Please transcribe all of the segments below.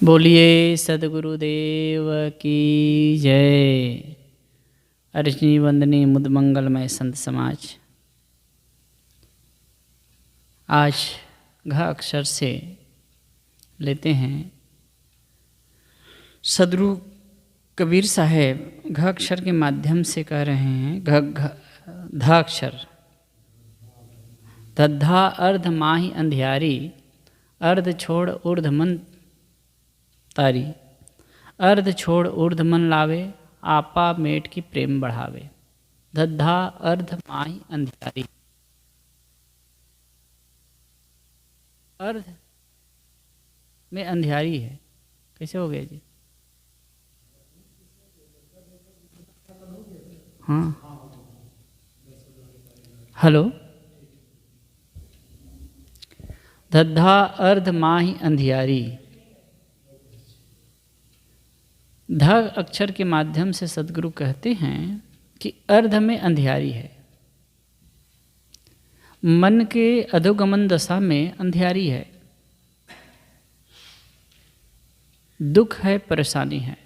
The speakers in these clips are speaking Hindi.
बोलिए सदगुरुदेव की जय। अर्चनी वंदनी मुद मंगलमय संत समाज। आज घ अक्षर से लेते हैं। सदगुरु कबीर साहेब घ अक्षर के माध्यम से कह रहे हैं। ध अक्षर धद्धा अर्ध माही अंधियारी, अर्ध छोड़ ऊर्ध मन तारी, अर्ध छोड़ ऊर्ध मन लावे, आपा मेट की प्रेम बढ़ावे। धद्धा अर्ध माही अंधियारी, अर्ध में अंधियारी है। कैसे हो गया जी? हाँ, हेलो। धद्धा अर्ध माही अंधियारी, ध अक्षर के माध्यम से सदगुरु कहते हैं कि अर्ध में अंधियारी है। मन के अधोगमन दशा में अंधियारी है, दुख है, परेशानी है।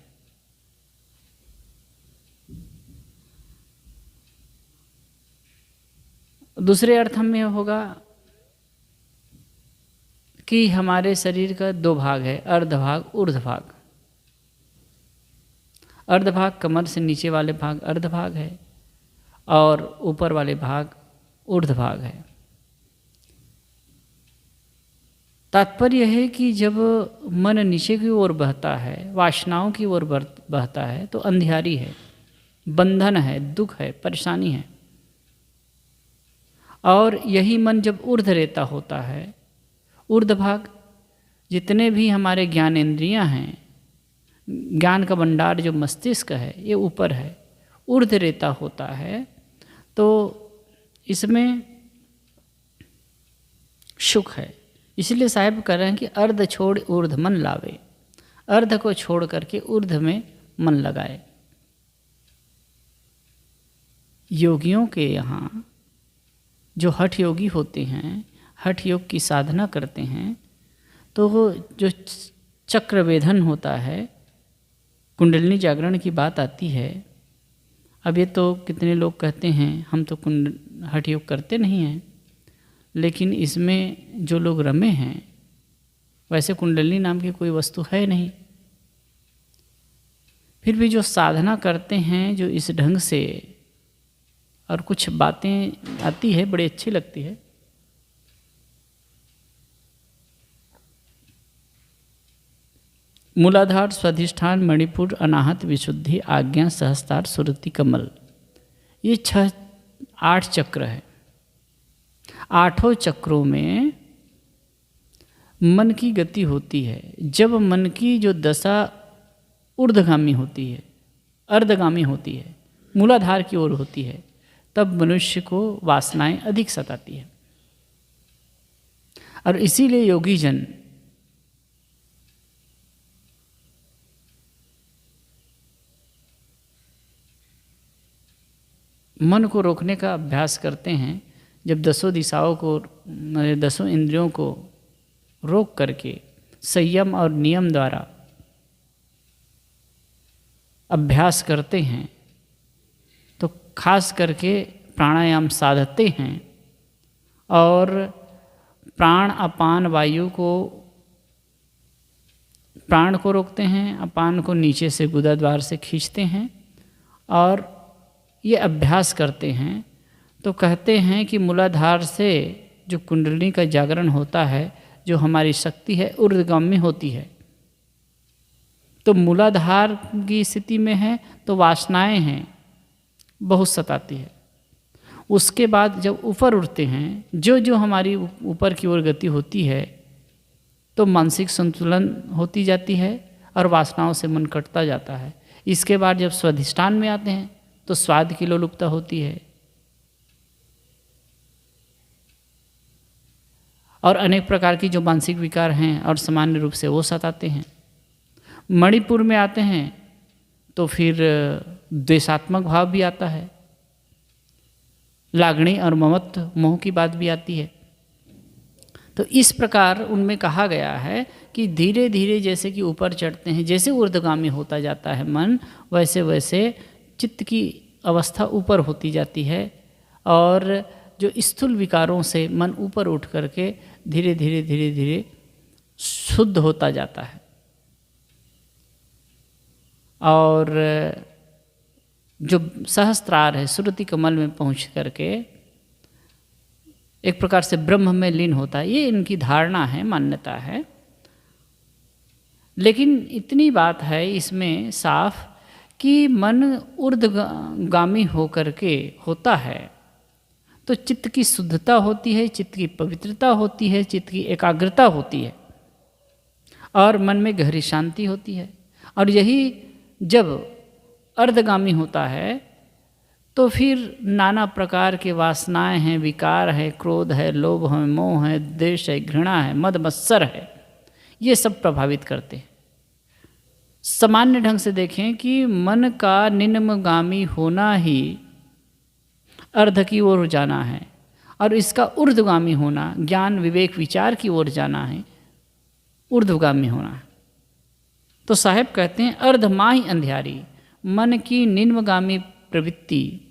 दूसरे अर्थ में होगा कि हमारे शरीर का दो भाग है, अर्ध भाग ऊर्ध्व भाग। अर्ध भाग कमर से नीचे वाले भाग अर्ध भाग है और ऊपर वाले भाग ऊर्ध्व भाग है। तात्पर्य है कि जब मन नीचे की ओर बहता है, वासनाओं की ओर बहता है, तो अंधियारी है, बंधन है, दुख है, परेशानी है। और यही मन जब ऊर्ध्व रेता होता है, ऊर्ध्व भाग जितने भी हमारे ज्ञानेंद्रियां हैं, ज्ञान का भंडार जो मस्तिष्क है, ये ऊपर है, ऊर्ध्व रेता होता है, तो इसमें सुख है। इसलिए साहिब कह रहे हैं कि अर्ध छोड़ ऊर्ध्व मन लावे, अर्ध को छोड़ करके ऊर्ध्व में मन लगाए। योगियों के यहाँ जो हठ योगी होते हैं, हठ योग की साधना करते हैं, तो वो जो चक्रवेधन होता है, कुंडलिनी जागरण की बात आती है। अब ये तो कितने लोग कहते हैं हम तो हठ योग करते नहीं हैं, लेकिन इसमें जो लोग रमे हैं, वैसे कुंडलिनी नाम की कोई वस्तु है नहीं, फिर भी जो साधना करते हैं, जो इस ढंग से, और कुछ बातें आती है बड़ी अच्छी लगती है। मूलाधार, स्वाधिष्ठान, मणिपुर, अनाहत, विशुद्धि, आज्ञा, सहस्तार, सुरति, कमल, ये 8 चक्र है। 8 चक्रों में मन की गति होती है। जब मन की जो दशा ऊर्ध्वगामी होती है, अर्धगामी होती है, मूलाधार की ओर होती है, तब मनुष्य को वासनाएं अधिक सताती है। और इसीलिए योगी जन मन को रोकने का अभ्यास करते हैं। जब 10 दिशाओं को, 10 इंद्रियों को रोक करके संयम और नियम द्वारा अभ्यास करते हैं, तो खास करके प्राणायाम साधते हैं और प्राण अपान वायु को, प्राण को रोकते हैं, अपान को नीचे से गुदा द्वार से खींचते हैं और ये अभ्यास करते हैं। तो कहते हैं कि मूलाधार से जो कुंडलिनी का जागरण होता है, जो हमारी शक्ति है, ऊर्ध्वगामी होती है। तो मूलाधार की स्थिति में है तो वासनाएं हैं, बहुत सताती है। उसके बाद जब ऊपर उठते हैं, जो जो हमारी ऊपर की ओर गति होती है, तो मानसिक संतुलन होती जाती है और वासनाओं से मन कटता जाता है। इसके बाद जब स्वाधिष्ठान में आते हैं, तो स्वाद की लोलुपता होती है और अनेक प्रकार की जो मानसिक विकार हैं और सामान्य रूप से वो सताते हैं। मणिपुर में आते हैं तो फिर द्वेषात्मक भाव भी आता है, लागणी और ममत्व, मोह की बात भी आती है। तो इस प्रकार उनमें कहा गया है कि धीरे धीरे जैसे कि ऊपर चढ़ते हैं, जैसे ऊर्ध्वगामी होता जाता है मन, वैसे वैसे चित्त की अवस्था ऊपर होती जाती है और जो स्थूल विकारों से मन ऊपर उठ करके धीरे धीरे धीरे धीरे शुद्ध होता जाता है। और जो सहस्त्रार है श्रुति कमल में पहुँच करके एक प्रकार से ब्रह्म में लीन होता है। ये इनकी धारणा है, मान्यता है। लेकिन इतनी बात है इसमें साफ कि मन ऊर्ध्वगामी होकर के होता है तो चित्त की शुद्धता होती है, चित्त की पवित्रता होती है, चित्त की एकाग्रता होती है और मन में गहरी शांति होती है। और यही जब अर्धगामी होता है तो फिर नाना प्रकार के वासनाएं हैं, विकार है, क्रोध है, लोभ है, मोह है, द्वेष है, घृणा है, मद मत्सर है, ये सब प्रभावित करते हैं। सामान्य ढंग से देखें कि मन का निम्नगामी होना ही अर्ध की ओर जाना है और इसका ऊर्ध्वगामी होना, ज्ञान विवेक विचार की ओर जाना है, ऊर्ध्वगामी होना है। तो साहेब कहते हैं अर्धमाही अंधियारी, मन की निम्नगामी प्रवृत्ति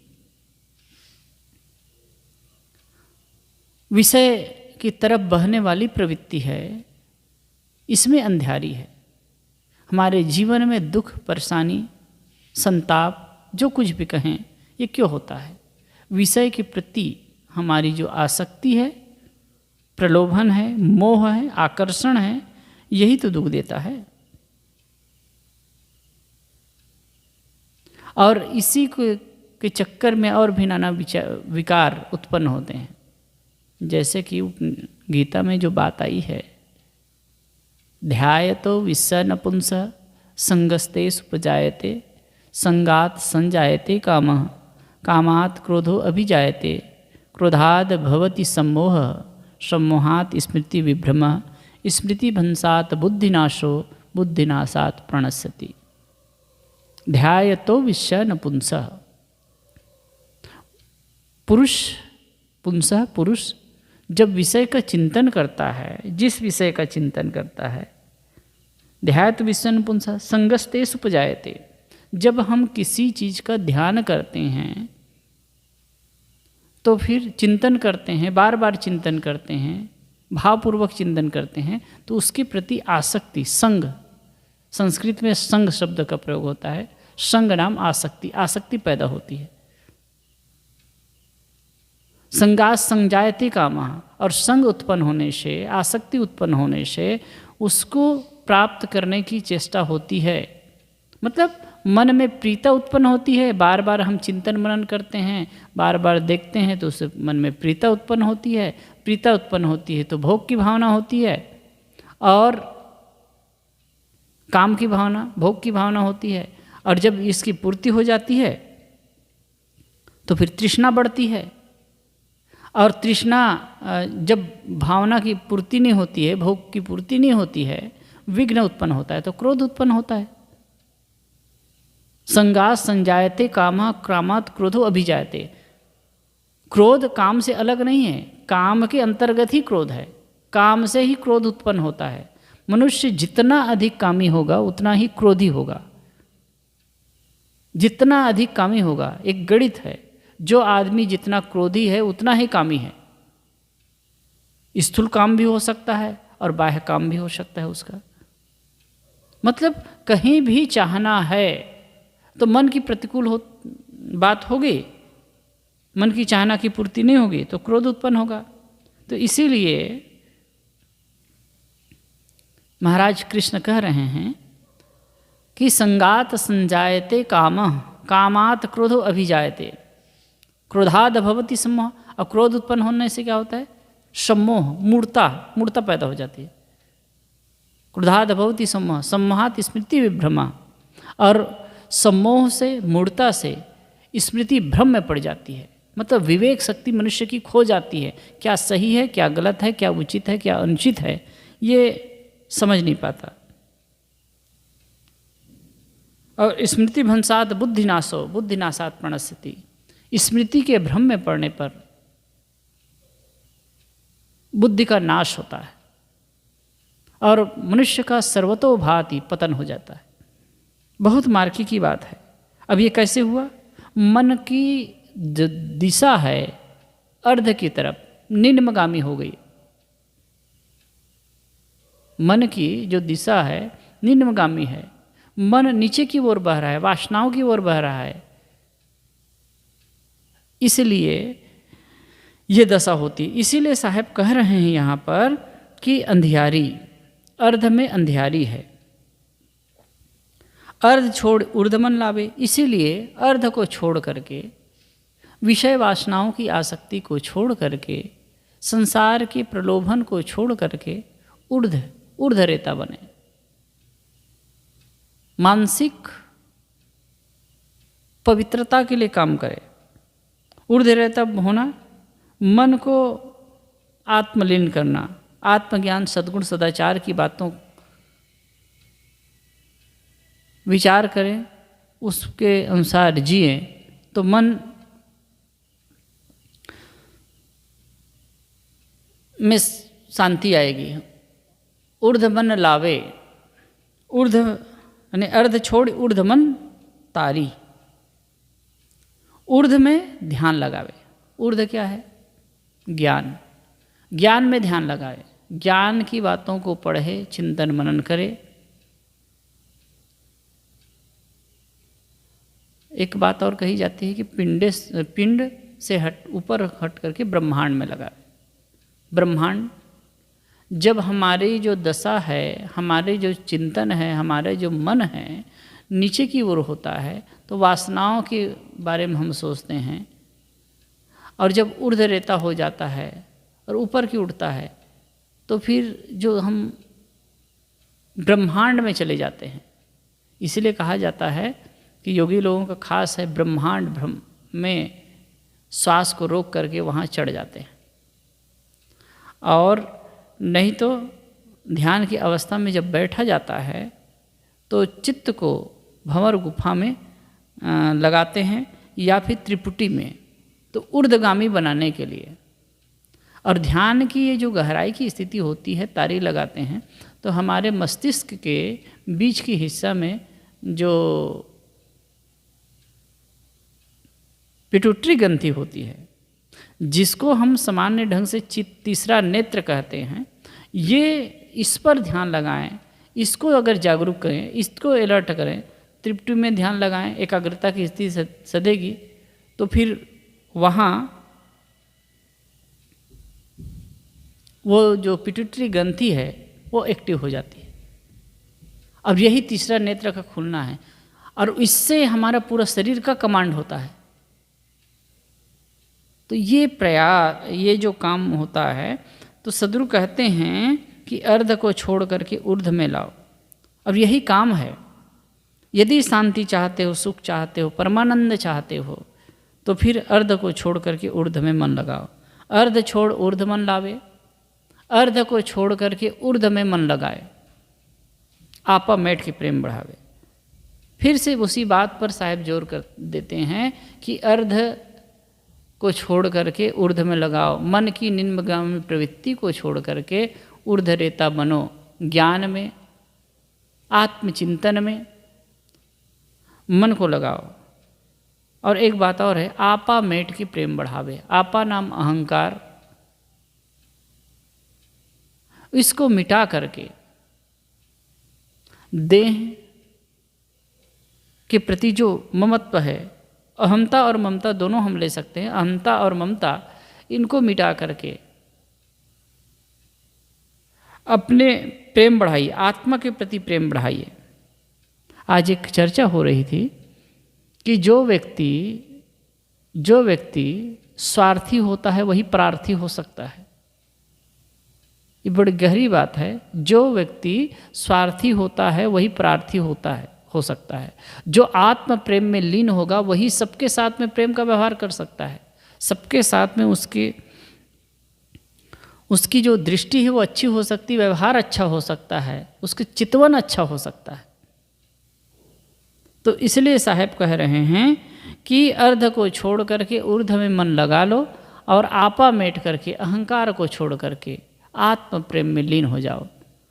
विषय की तरफ बहने वाली प्रवृत्ति है, इसमें अंधियारी है। हमारे जीवन में दुख, परेशानी, संताप, जो कुछ भी कहें, ये क्यों होता है? विषय के प्रति हमारी जो आसक्ति है, प्रलोभन है, मोह है, आकर्षण है, यही तो दुख देता है। और इसी के चक्कर में और भी नाना विकार उत्पन्न होते हैं। जैसे कि गीता में जो बात आई है, ध्यायतो विश्य नपुंस संगस्ते सुपजायते संगात संजायते कामः कामात् क्रोधो अभिजायते क्रोधाद भवति सम्मोह सम्मोहात् स्मृति विभ्रमः स्मृति भंसात् बुद्धिनाशो बुद्धिनाशात् प्रणश्यति। ध्यायतो विश्य नपुंसः, पुरुष जब विषय का चिंतन करता है, जिस विषय का चिंतन करता है, ध्यायत विषय नपुंसः संगस्ते सुपजायते, जब हम किसी चीज़ का ध्यान करते हैं तो फिर चिंतन करते हैं, बार बार चिंतन करते हैं, भावपूर्वक चिंतन करते हैं, तो उसके प्रति आसक्ति, संग, संस्कृत में संग शब्द का प्रयोग होता है, संग नाम आसक्ति, आसक्ति पैदा होती है। संगात संजायते कामः, और संग उत्पन्न होने से, आसक्ति उत्पन्न होने से उसको प्राप्त करने की चेष्टा होती है। मतलब मन में प्रीता उत्पन्न होती है, बार बार हम चिंतन मनन करते हैं, बार बार देखते हैं तो उससे मन में प्रीता उत्पन्न होती है, प्रीता उत्पन्न होती है तो भोग की भावना होती है और काम की भावना, भोग की भावना होती है। और जब इसकी पूर्ति हो जाती है तो फिर तृष्णा बढ़ती है, और तृष्णा जब भावना की पूर्ति नहीं होती है, भोग की पूर्ति नहीं होती है, विघ्न उत्पन्न होता है तो क्रोध उत्पन्न होता है। संगात संजायते कामः कामात् क्रोधो अभिजायते, क्रोध काम से अलग नहीं है, काम के अंतर्गत ही क्रोध है, काम से ही क्रोध उत्पन्न होता है। मनुष्य जितना अधिक कामी होगा उतना ही क्रोधी होगा, जितना अधिक कामी होगा, एक गणित है, जो आदमी जितना क्रोधी है उतना ही कामी है। स्थूल काम भी हो सकता है और बाह्य काम भी हो सकता है उसका। मतलब कहीं भी चाहना है तो मन की प्रतिकूल बात होगी, मन की चाहना की पूर्ति नहीं होगी तो क्रोध उत्पन्न होगा। तो इसीलिए महाराज कृष्ण कह रहे हैं कि संगात संजायते कामः कामात् क्रोधो अभिजायते, क्रोधाद भवति सम्मोह, और क्रोध उत्पन्न होने से क्या होता है? सम्मोह, मूढ़ता पैदा हो जाती है। क्रोधाद भवति सम्मोह सम्मोहात् स्मृति विभ्रमा, और सम्मोह से, मूढ़ता से स्मृति भ्रम में पड़ जाती है। मतलब विवेक शक्ति मनुष्य की खो जाती है, क्या सही है, क्या गलत है, क्या उचित है, क्या अनुचित है, ये समझ नहीं पाता। और स्मृति भंसात् बुद्धिनाशो बुद्धिनाशात् प्रणश्यति, स्मृति के भ्रम में पड़ने पर बुद्धि का नाश होता है और मनुष्य का सर्वतोभांति पतन हो जाता है। बहुत मार्की की बात है। अब ये कैसे हुआ? मन की जो दिशा है अर्ध की तरफ निम्नगामी हो गई। मन की जो दिशा है निम्नगामी है, मन नीचे की ओर बह रहा है, वासनाओं की ओर बह रहा है। इसलिए ये दशा होती। इसीलिए साहब कह रहे हैं यहाँ पर कि अंधियारी, अर्ध में अंधियारी है। अर्ध छोड़ ऊर्ध्वमन लावे। इसीलिए अर्ध को छोड़ करके, विषय वासनाओं की आसक्ति को छोड़ करके, संसार के प्रलोभन को छोड़ करके ऊर्ध्वरेता बने। मानसिक पवित्रता के लिए काम करे। ऊर्ध्वरेता होना, मन को आत्मलीन करना, आत्मज्ञान सद्गुण सदाचार की बातों विचार करें, उसके अनुसार जिए तो मन में शांति आएगी। ऊर्ध्वमन लावे, ऊर्ध्व यानी अर्ध छोड़ ऊर्ध्वमन तारी। ऊर्ध्व में ध्यान लगावे। ऊर्ध्व क्या है? ज्ञान। ज्ञान में ध्यान लगावे, ज्ञान की बातों को पढ़े, चिंतन मनन करे। एक बात और कही जाती है कि पिंड से ऊपर हट करके ब्रह्मांड में लगावे। ब्रह्मांड, जब हमारी जो दशा है, हमारे जो चिंतन है, हमारे जो मन है नीचे की ओर होता है तो वासनाओं के बारे में हम सोचते हैं, और जब ऊर्ध्वरेता हो जाता है और ऊपर की उठता है तो फिर जो हम ब्रह्मांड में चले जाते हैं। इसलिए कहा जाता है कि योगी लोगों का खास है ब्रह्मांड में श्वास को रोक करके वहाँ चढ़ जाते हैं, और नहीं तो ध्यान की अवस्था में जब बैठा जाता है तो चित्त को भंवर गुफा में लगाते हैं या फिर त्रिपुटी में, तो ऊर्ध्वगामी बनाने के लिए। और ध्यान की ये जो गहराई की स्थिति होती है, तारी लगाते हैं तो हमारे मस्तिष्क के बीच की हिस्सा में जो पिट्यूटरी ग्रंथि होती है, जिसको हम सामान्य ढंग से तीसरा नेत्र कहते हैं, ये इस पर ध्यान लगाएं, इसको अगर जागरूक करें, इसको अलर्ट करें, त्रिपुटी में ध्यान लगाएं, एकाग्रता की स्थिति सदेगी, तो फिर वहाँ वो जो पिट्यूटरी ग्रंथि है वो एक्टिव हो जाती है। अब यही तीसरा नेत्र का खुलना है, और इससे हमारा पूरा शरीर का कमांड होता है। तो ये प्रयास, ये जो काम होता है, तो सद्गुरु कहते हैं कि अर्ध को छोड़ करके ऊर्ध्व में लाओ। अब यही काम है। यदि शांति चाहते हो, सुख चाहते हो, परमानंद चाहते हो, तो फिर अर्ध को छोड़ करके ऊर्ध्व में मन लगाओ। अर्ध छोड़ ऊर्ध्व मन लावे, अर्ध को छोड़ करके ऊर्ध्व में मन लगाए, आपा मेट की प्रेम बढ़ावे। फिर से उसी बात पर साहब जोर कर देते हैं कि अर्ध को छोड़ करके ऊर्ध्व में लगाओ। मन की निम्नगामी प्रवृत्ति को छोड़ करके ऊर्ध्वरेता बनो। ज्ञान में, आत्मचिंतन में मन को लगाओ। और एक बात और है, आपा मेट की प्रेम बढ़ावे। आपा नाम अहंकार, इसको मिटा करके देह के प्रति जो ममत्व है, अहमता और ममता दोनों हम ले सकते हैं, अहमता और ममता, इनको मिटा करके अपने प्रेम बढ़ाइए, आत्मा के प्रति प्रेम बढ़ाइए। आज एक चर्चा हो रही थी कि जो व्यक्ति स्वार्थी होता है वही प्रार्थी हो सकता है। ये बड़ी गहरी बात है। जो व्यक्ति स्वार्थी होता है वही प्रार्थी हो सकता है। जो आत्म प्रेम में लीन होगा वही सबके साथ में प्रेम का व्यवहार कर सकता है। सबके साथ में उसकी जो दृष्टि है वो अच्छी हो सकती, व्यवहार अच्छा हो सकता है, उसके चितवन अच्छा हो सकता है। तो इसलिए साहब कह रहे हैं कि अर्ध को छोड़ करके ऊर्ध्व में मन लगा लो, और आपा मेट करके, अहंकार को छोड़ करके आत्म प्रेम में लीन हो जाओ।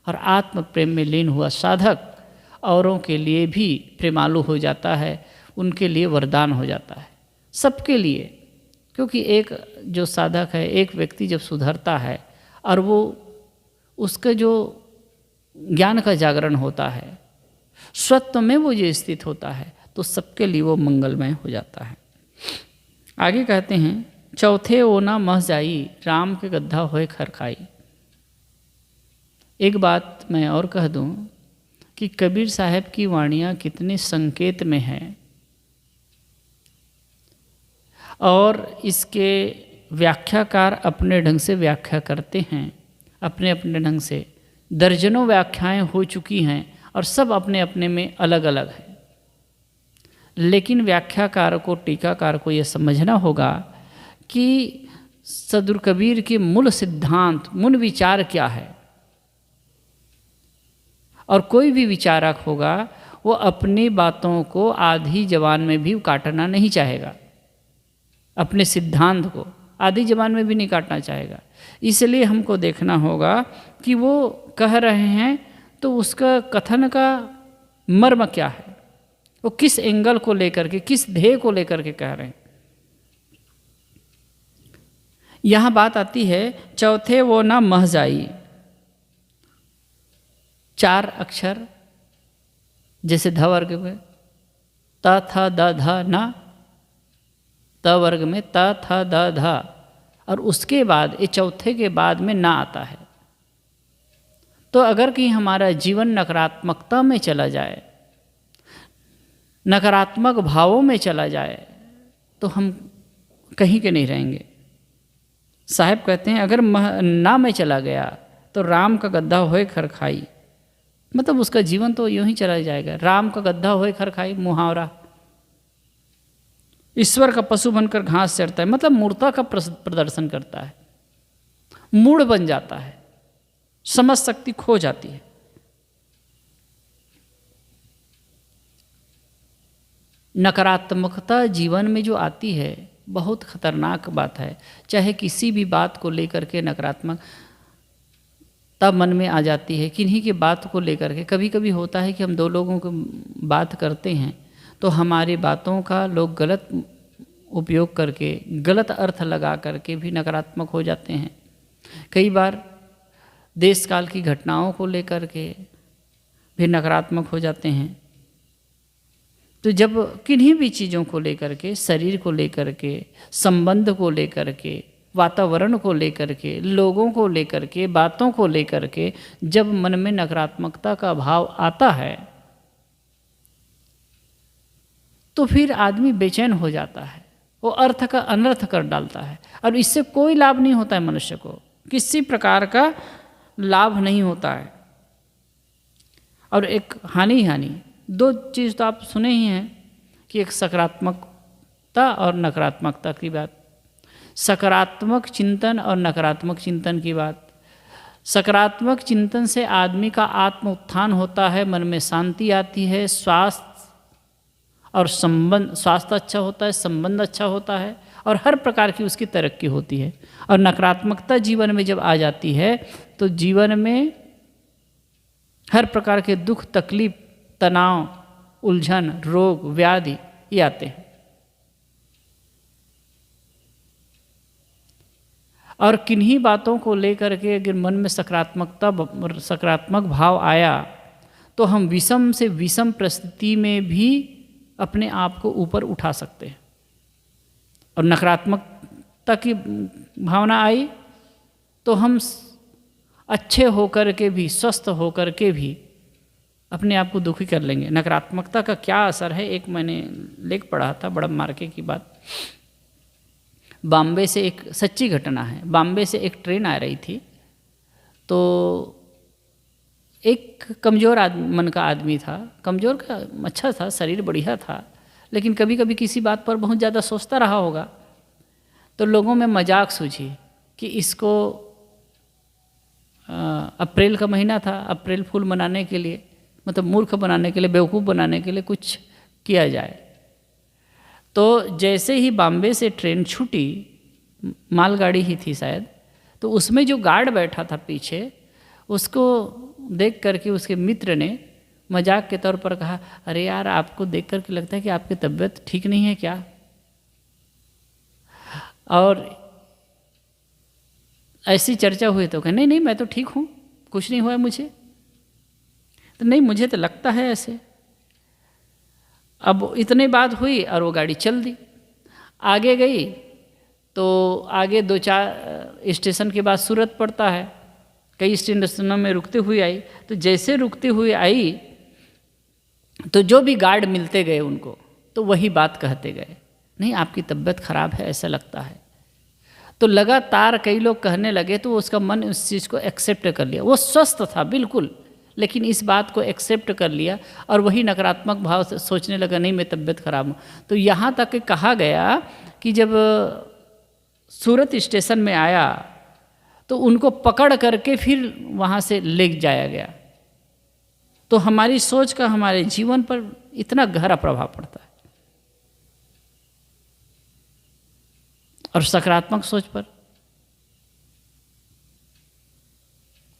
और आत्म प्रेम में लीन हुआ साधक औरों के लिए भी प्रेमालु हो जाता है, उनके लिए वरदान हो जाता है, सबके लिए। क्योंकि एक जो साधक है, एक व्यक्ति जब सुधरता है और वो उसका जो ज्ञान का जागरण होता है, स्वत्व में वो जो स्थित होता है, तो सबके लिए वो मंगलमय हो जाता है। आगे कहते हैं, चौथे ओ ना मह जाई, राम के गड्ढा होए खर खाई। एक बात मैं और कह दूं कि कबीर साहब की वाणियाँ कितने संकेत में हैं, और इसके व्याख्याकार अपने ढंग से व्याख्या करते हैं, अपने अपने ढंग से। दर्जनों व्याख्याएं हो चुकी हैं और सब अपने अपने में अलग अलग हैं। लेकिन व्याख्याकार को, टीकाकार को यह समझना होगा कि सदगुरु कबीर के मूल सिद्धांत, मूल विचार क्या है। और कोई भी विचारक होगा वो अपनी बातों को आधी जबान में भी काटना नहीं चाहेगा, अपने सिद्धांत को आधी जबान में भी नहीं काटना चाहेगा। इसलिए हमको देखना होगा कि वो कह रहे हैं तो उसका कथन का मर्म क्या है, वो किस एंगल को लेकर के, किस ध्येय को लेकर के कह रहे हैं। यहाँ बात आती है, चौथे वो ना मह जाई। 4 अक्षर जैसे ध वर्ग में त थ द ध ना, त वर्ग में त थ द ध, और उसके बाद ये चौथे के बाद में ना आता है। तो अगर कि हमारा जीवन नकारात्मकता में चला जाए, नकारात्मक भावों में चला जाए, तो हम कहीं के नहीं रहेंगे। साहब कहते हैं, अगर ना में चला गया तो राम का गड्ढा होए खर खाई, मतलब उसका जीवन तो यूं ही चला जाएगा। राम का गड्ढा होए खर खाई, मुहावरा। ईश्वर का पशु बनकर घास चरता है, मतलब मूर्ता का प्रदर्शन करता है, मूढ़ बन जाता है, समझ शक्ति खो जाती है। नकारात्मकता जीवन में जो आती है बहुत खतरनाक बात है। चाहे किसी भी बात को लेकर के नकारात्मक तब मन में आ जाती है, किन्हीं की बात को लेकर के। कभी कभी होता है कि हम 2 लोगों को बात करते हैं तो हमारी बातों का लोग गलत उपयोग करके, गलत अर्थ लगा करके भी नकारात्मक हो जाते हैं। कई बार देश काल की घटनाओं को लेकर के भी नकारात्मक हो जाते हैं। तो जब किन्हीं भी चीज़ों को लेकर के, शरीर को लेकर के, संबंध को लेकर के, वातावरण को लेकर के, लोगों को लेकर के, बातों को लेकर के जब मन में नकारात्मकता का भाव आता है तो फिर आदमी बेचैन हो जाता है, वो अर्थ का अनर्थ कर डालता है, और इससे कोई लाभ नहीं होता है। मनुष्य को किसी प्रकार का लाभ नहीं होता है, और एक हानि 2 चीज़ तो आप सुने ही हैं कि एक सकारात्मकता और नकारात्मकता की बात, सकारात्मक चिंतन और नकारात्मक चिंतन की बात। सकारात्मक चिंतन से आदमी का आत्म उत्थान होता है, मन में शांति आती है, स्वास्थ्य और संबंध, स्वास्थ्य अच्छा होता है, संबंध अच्छा होता है, और हर प्रकार की उसकी तरक्की होती है। और नकारात्मकता जीवन में जब आ जाती है तो जीवन में हर प्रकार के दुख, तकलीफ, तनाव, उलझन, रोग, व्याधि ये आते हैं। और किन्हीं बातों को लेकर के अगर मन में सकारात्मक भाव आया तो हम विषम से विषम परिस्थिति में भी अपने आप को ऊपर उठा सकते हैं। और नकारात्मकता की भावना आई तो हम अच्छे होकर के भी, स्वस्थ होकर के भी अपने आप को दुखी कर लेंगे। नकारात्मकता का क्या असर है, एक मैंने लेख पढ़ा था, बड़ा मार्के की बात। बॉम्बे से, एक सच्ची घटना है, बॉम्बे से एक ट्रेन आ रही थी, तो एक कमज़ोर मन का आदमी था। कमज़ोर का अच्छा था, शरीर बढ़िया था, लेकिन कभी कभी किसी बात पर बहुत ज़्यादा सोचता रहा होगा। तो लोगों में मजाक सूझी कि इसको अप्रैल का महीना था, अप्रैल फूल मनाने के लिए, मतलब मूर्ख बनाने के लिए, बेवकूफ़ बनाने के लिए कुछ किया जाए। तो जैसे ही बॉम्बे से ट्रेन छूटी मालगाड़ी ही थी शायद। तो उसमें जो गार्ड बैठा था पीछे, उसको देख करके उसके मित्र ने मजाक के तौर पर कहा, अरे यार आपको देख करके लगता है कि आपकी तबीयत ठीक नहीं है क्या? और ऐसी चर्चा हुई तो कहा नहीं नहीं मैं तो ठीक हूँ, कुछ नहीं हुआ है मुझे। तो नहीं मुझे तो लगता है ऐसे। अब इतनी बात हुई और वो गाड़ी चल दी, आगे गई। तो आगे 2-4 स्टेशन के बाद सूरत पड़ता है, कई स्टेशनों में रुकते हुए आई। तो जैसे रुकते हुए आई तो जो भी गार्ड मिलते गए उनको तो वही बात कहते गए, नहीं आपकी तबीयत खराब है ऐसा लगता है। तो लगातार कई लोग कहने लगे तो उसका मन उस चीज़ को एक्सेप्ट कर लिया। वो स्वस्थ था बिल्कुल, लेकिन इस बात को एक्सेप्ट कर लिया और वही नकारात्मक भाव से सोचने लगा नहीं मैं तबीयत खराब हूँ। तो यहाँ तक कहा गया कि जब सूरत स्टेशन में आया तो उनको पकड़ करके फिर वहाँ से ले जाया गया। तो हमारी सोच का हमारे जीवन पर इतना गहरा प्रभाव पड़ता है, और सकारात्मक सोच पर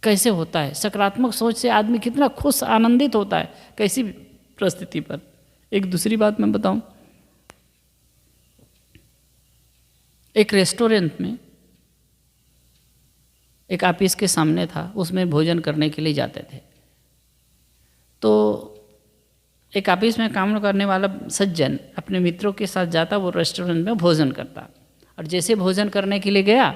कैसे होता है। सकारात्मक सोच से आदमी कितना खुश आनंदित होता है कैसी भी परिस्थिति पर। एक दूसरी बात मैं बताऊं, एक रेस्टोरेंट में एक ऑफिस के सामने था, उसमें भोजन करने के लिए जाते थे। तो एक ऑफिस में काम करने वाला सज्जन अपने मित्रों के साथ जाता, वो रेस्टोरेंट में भोजन करता। और जैसे भोजन करने के लिए गया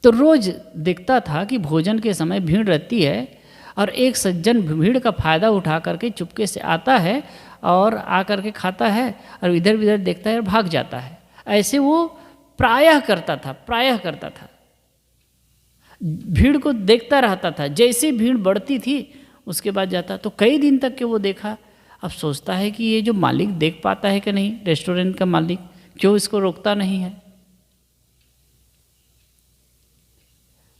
तो रोज़ देखता था कि भोजन के समय भीड़ रहती है और एक सज्जन भीड़ का फ़ायदा उठा करके चुपके से आता है और आ करके खाता है और इधर उधर देखता है और भाग जाता है। ऐसे वो प्रायः करता था, भीड़ को देखता रहता था। जैसे भीड़ बढ़ती थी उसके बाद जाता। तो कई दिन तक के वो देखा। अब सोचता है कि ये जो मालिक देख पाता है कि नहीं, रेस्टोरेंट का मालिक क्यों इसको रोकता नहीं है।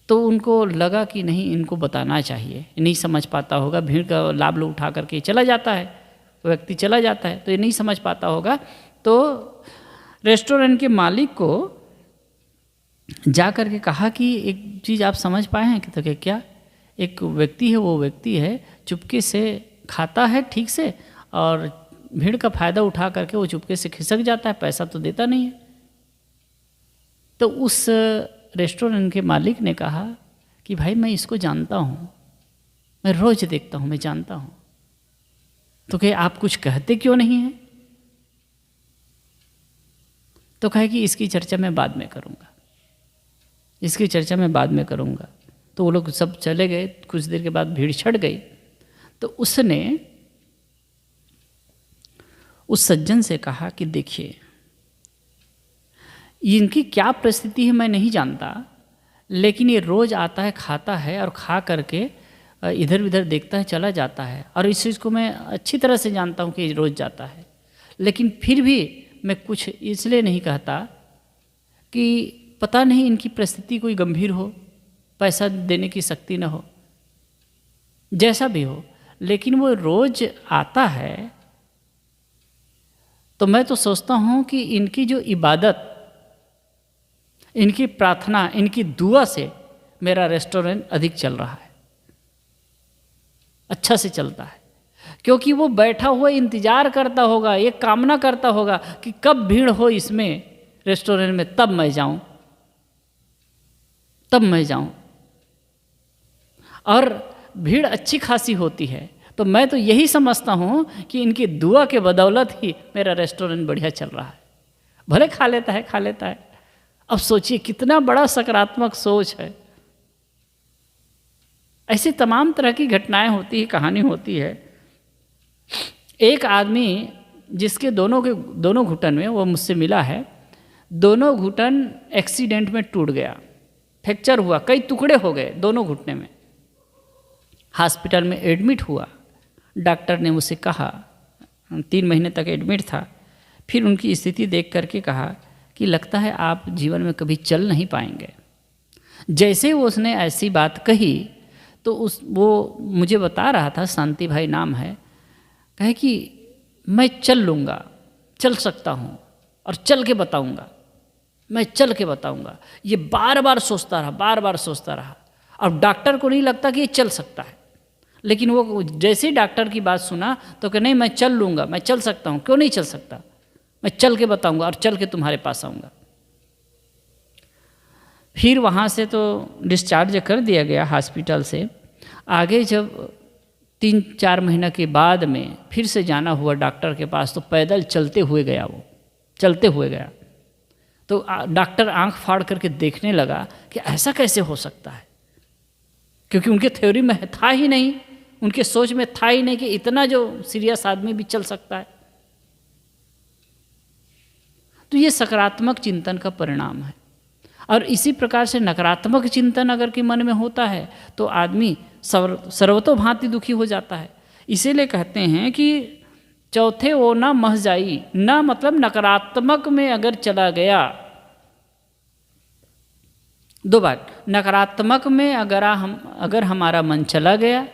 तो उनको लगा कि नहीं इनको बताना चाहिए, नहीं समझ पाता होगा, भीड़ का लाभ उठा करके चला जाता है, व्यक्ति चला जाता है तो ये नहीं समझ पाता होगा। तो रेस्टोरेंट के मालिक को जा कर के कहा कि एक चीज़ आप समझ पाए हैं कि तो क्या, एक व्यक्ति है, वो व्यक्ति है चुपके से खाता है ठीक से और भीड़ का फ़ायदा उठा करके वो चुपके से खिसक जाता है, पैसा तो देता नहीं है। तो उस रेस्टोरेंट के मालिक ने कहा कि भाई मैं इसको जानता हूँ, मैं रोज़ देखता हूँ, मैं जानता हूँ, तो क्या आप कुछ कहते क्यों नहीं हैं? तो कहे कि इसकी चर्चा मैं बाद में करूँगा, इसकी चर्चा मैं बाद में करूँगा। तो वो लोग सब चले गए। कुछ देर के बाद भीड़ छट गई। तो उसने उस सज्जन से कहा कि देखिए इनकी क्या परिस्थिति है मैं नहीं जानता, लेकिन ये रोज़ आता है, खाता है और खा करके इधर उधर देखता है, चला जाता है। और इस चीज़ को मैं अच्छी तरह से जानता हूँ कि रोज़ जाता है, लेकिन फिर भी मैं कुछ इसलिए नहीं कहता कि पता नहीं इनकी परिस्थिति कोई गंभीर हो, पैसा देने की शक्ति न हो, जैसा भी हो, लेकिन वो रोज़ आता है। तो मैं तो सोचता हूँ कि इनकी जो इबादत, इनकी प्रार्थना, इनकी दुआ से मेरा रेस्टोरेंट अधिक चल रहा है, अच्छा से चलता है। क्योंकि वो बैठा हुआ इंतज़ार करता होगा, ये कामना करता होगा कि कब भीड़ हो इसमें रेस्टोरेंट में, तब मैं जाऊं, तब मैं जाऊं। और भीड़ अच्छी खासी होती है। तो मैं तो यही समझता हूँ कि इनकी दुआ के बदौलत ही मेरा रेस्टोरेंट बढ़िया चल रहा है। भले खा लेता है। अब सोचिए कितना बड़ा सकारात्मक सोच है। ऐसी तमाम तरह की घटनाएं होती है, कहानी होती है। एक आदमी जिसके दोनों घुटन में, वो मुझसे मिला है, दोनों घुटन एक्सीडेंट में टूट गया, फ्रैक्चर हुआ, कई टुकड़े हो गए दोनों घुटने में। हॉस्पिटल में एडमिट हुआ। डॉक्टर ने मुझसे कहा, 3 महीने तक एडमिट था। फिर उनकी स्थिति देख करके कहा कि लगता है आप जीवन में कभी चल नहीं पाएंगे। जैसे वो उसने ऐसी बात कही तो वो मुझे बता रहा था, शांति भाई नाम है, कहे कि मैं चल लूँगा, चल सकता हूँ और चल के बताऊँगा। मैं चल के बताऊंगा। ये बार बार सोचता रहा, बार बार सोचता रहा। अब डॉक्टर को नहीं लगता कि ये चल सकता है, लेकिन वो जैसे ही डॉक्टर की बात सुना तो कि नहीं मैं चल लूँगा, मैं चल सकता हूँ, क्यों नहीं चल सकता, मैं चल के बताऊंगा और चल के तुम्हारे पास आऊँगा। फिर वहाँ से तो डिस्चार्ज कर दिया गया हॉस्पिटल से। आगे जब 3-4 महीना के बाद में फिर से जाना हुआ डॉक्टर के पास, तो पैदल चलते हुए गया, वो चलते हुए गया। तो डॉक्टर आंख फाड़ करके देखने लगा कि ऐसा कैसे हो सकता है, क्योंकि उनके थ्योरी में था ही नहीं, उनके सोच में था ही नहीं कि इतना जो सीरियस आदमी भी चल सकता है। तो ये सकारात्मक चिंतन का परिणाम है। और इसी प्रकार से नकारात्मक चिंतन अगर कि मन में होता है तो आदमी सर्वतोभांति दुखी हो जाता है। इसीलिए कहते हैं कि चौथे वो ना मह जाई, ना मतलब नकारात्मक में अगर चला गया, दो बात, नकारात्मक में अगर हमारा मन चला गया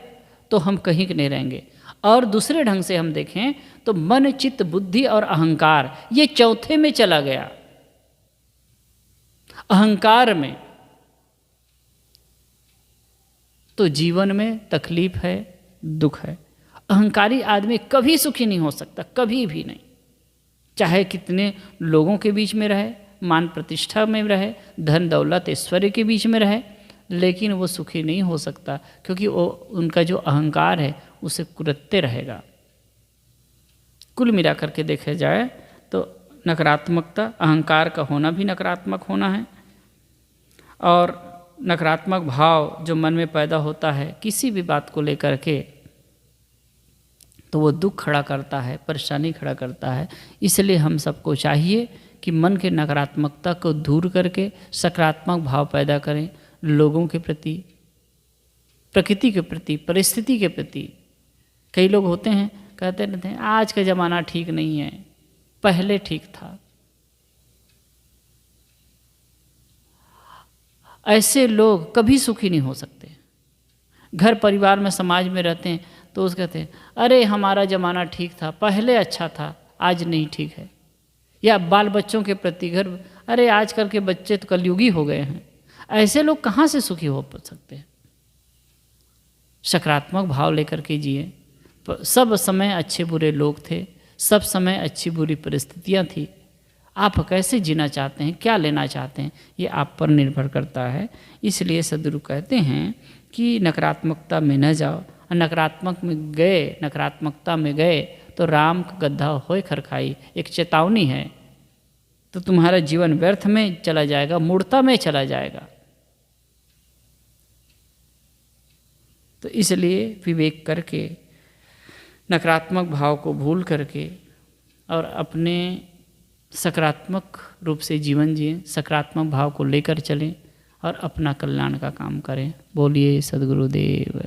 तो हम कहीं के नहीं रहेंगे। और दूसरे ढंग से हम देखें तो मन, चित्त, बुद्धि और अहंकार, ये चौथे में चला गया। अहंकार में तो जीवन में तकलीफ है, दुख है। अहंकारी आदमी कभी सुखी नहीं हो सकता, कभी भी नहीं, चाहे कितने लोगों के बीच में रहे, मान प्रतिष्ठा में रहे, धन दौलत ऐश्वर्य के बीच में रहे, लेकिन वो सुखी नहीं हो सकता, क्योंकि वो उनका जो अहंकार है उसे कुरते रहेगा। कुल मिला करके देखा जाए तो नकारात्मकता, अहंकार का होना भी नकारात्मक होना है। और नकारात्मक भाव जो मन में पैदा होता है किसी भी बात को लेकर के, तो वो दुख खड़ा करता है, परेशानी खड़ा करता है। इसलिए हम सबको चाहिए कि मन के नकारात्मकता को दूर करके सकारात्मक भाव पैदा करें, लोगों के प्रति, प्रकृति के प्रति, परिस्थिति के प्रति। कई लोग होते हैं कहते रहते हैं आज का ज़माना ठीक नहीं है, पहले ठीक था। ऐसे लोग कभी सुखी नहीं हो सकते। घर परिवार में, समाज में रहते हैं तो उस कहते हैं अरे हमारा ज़माना ठीक था, पहले अच्छा था, आज नहीं ठीक है। या बाल बच्चों के प्रति घर, अरे आजकल के बच्चे तो कलयुगी हो गए हैं। ऐसे लोग कहाँ से सुखी हो सकते हैं? सकारात्मक भाव लेकर के जिए। सब समय अच्छे बुरे लोग थे, सब समय अच्छी बुरी परिस्थितियाँ थी। आप कैसे जीना चाहते हैं, क्या लेना चाहते हैं, ये आप पर निर्भर करता है। इसलिए सदगुरु कहते हैं कि नकारात्मकता में न जाओ। नकारात्मकता में गए तो राम का गड्ढा होए खरखाई, एक चेतावनी है। तो तुम्हारा जीवन व्यर्थ में चला जाएगा, मूर्खता में चला जाएगा। तो इसलिए विवेक करके, नकारात्मक भाव को भूल करके और अपने सकारात्मक रूप से जीवन जिएं, सकारात्मक भाव को लेकर चलें और अपना कल्याण का काम करें। बोलिए सद्गुरुदेव।